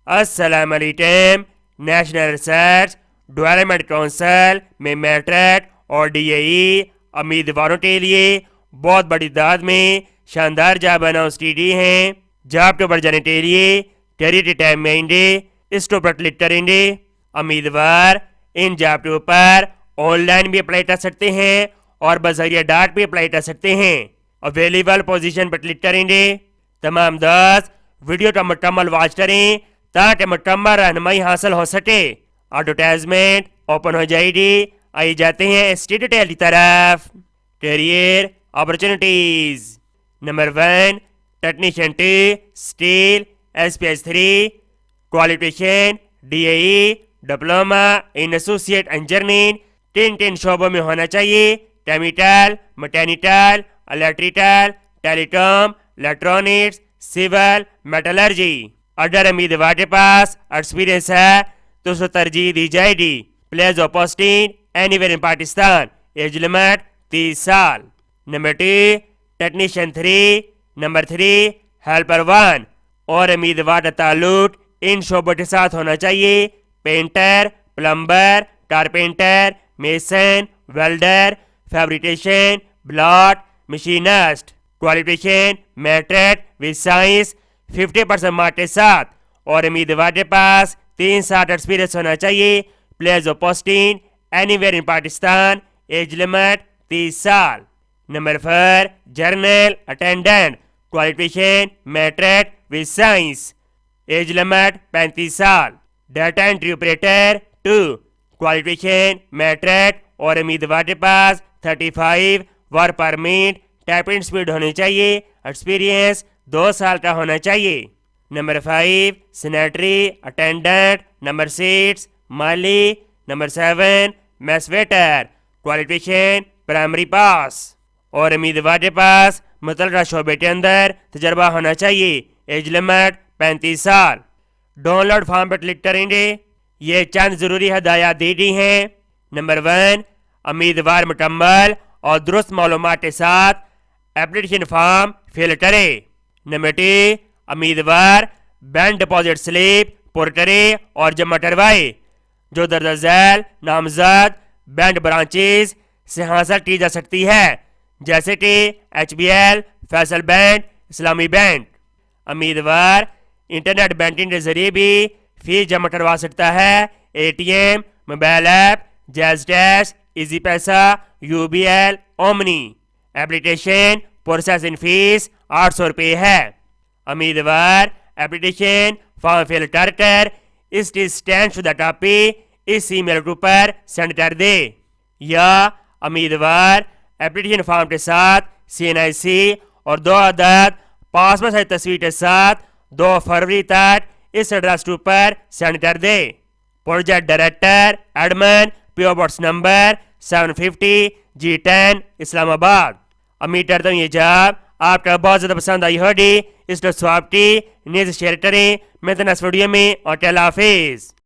السلام علیکم۔ National research development council میں میٹرک اور ڈی اے ای امیدواروں کے لیے بہت بڑی تعداد میں شاندار جاب اناؤنس کی گئی ہیں۔ جاب کے بڑھ جانے کے لیے ٹیری ٹائم میں انڈے اس کے اوپر کلک کریں گے۔ امیدوار ان جاب کے اوپر آن لائن بھی اپلائی کر سکتے ہیں اور بذریعہ ڈاک بھی اپلائی کر سکتے ہیں۔ اویلیبل پوزیشن پر کلک کریں گے۔ تمام دوست ویڈیو کا مکمل واچ کریں تاکہ مکمل رہنمائی حاصل ہو سکے۔ ایڈورٹائزمنٹ اوپن ہو جائے گی۔ آئی جاتے ہیں اس کی ڈیٹیل کی طرف۔ Career opportunities. Number 1 technician 2 steel SPS3 qualification D A E diploma in associate engineering 3 شعبوں میں ہونا چاہیے: chemical, mechanical, electrical, telecom, electronics, civil, metallurgy. اگر امیدوار کے پاس ایکسپیرینس ہے تو اس کو ترجیح دی جائے گی۔ Place of posting anywhere in Pakistan. Age limit 30 سال۔ Number 2 technician 3۔ نمبر 3 ہیلپر 1 اور امیدوار کا تعلق ان شعبوں کے ساتھ ہونا چاہیے: painter, plumber, carpenter, mason, welder, fabrication, block, machinist. Qualification matric with science 50% mark کے ساتھ اور امیدوار کے پاس 3 سال ایکسپیرینس ہونا چاہیے۔ Place of posting anywhere in Pakistan. Age limit 30 سال۔ Number 4 general attendant qualification matric with science. Age limit 35 سال۔ Data entry operator 2 qualification matric اور امیدوار کے پاس 35 ورک پرمٹ۔ ٹائپنگ سپیڈ ہونی چاہیے۔ ایکسپیرینس 2 سال کا ہونا چاہیے۔ Number 5 sanitary attendant. نمبر 6 مالی۔ Number 7 mess waiter qualification primary pass اور امیدوار کے پاس متعلقہ شعبے کے اندر تجربہ ہونا چاہیے۔ ایج لمٹ 35 سال۔ ڈاؤن لوڈ فارم پر کلک کریں گے۔ یہ چند ضروری ہدایات دی گئی ہیں۔ نمبر 1 امیدوار مکمل اور درست معلومات کے ساتھ اپلیکیشن فارم فل کرے۔ نمبر 2 امیدوار بینک ڈپازٹ سلپ پر کرے اور جمع کروائے جو درج ذیل نامزد بینک برانچز سے حاصل کی جا سکتی ہے، جیسے کہ HBL، فیصل بینک، اسلامی بینک۔ امیدوار انٹرنیٹ بینکنگ کے ذریعے بھی فیس جمع کروا سکتا ہے: ATM، موبائل ایپ، جیز کیش، ایزی پیسہ، UBL، omni. Application processing face 800 روپے ہے۔ امیدوار اپلیکیشن فارم فل کر کر اس کی اسکین شدہ کاپی اس ای میل گروپ پر سینڈ کر دے، یا امیدوار اپلیکیشن فارم کے ساتھ CNIC اور 2 عدد پاسپورٹ سائز تصویر کے ساتھ 2 فروری تک اس ایڈریس گروپ پر سینڈ کر دے۔ Project director admin PO box number 750 G10 Islamabad. امید کرتا ہوں یہ جاب آپ کا بہت زیادہ پسند آئی ہوگی۔ اس کو سواب کی نیز شیئر کریں۔ میں تو نیکسٹ ویڈیو میں اور اللہ حافظ۔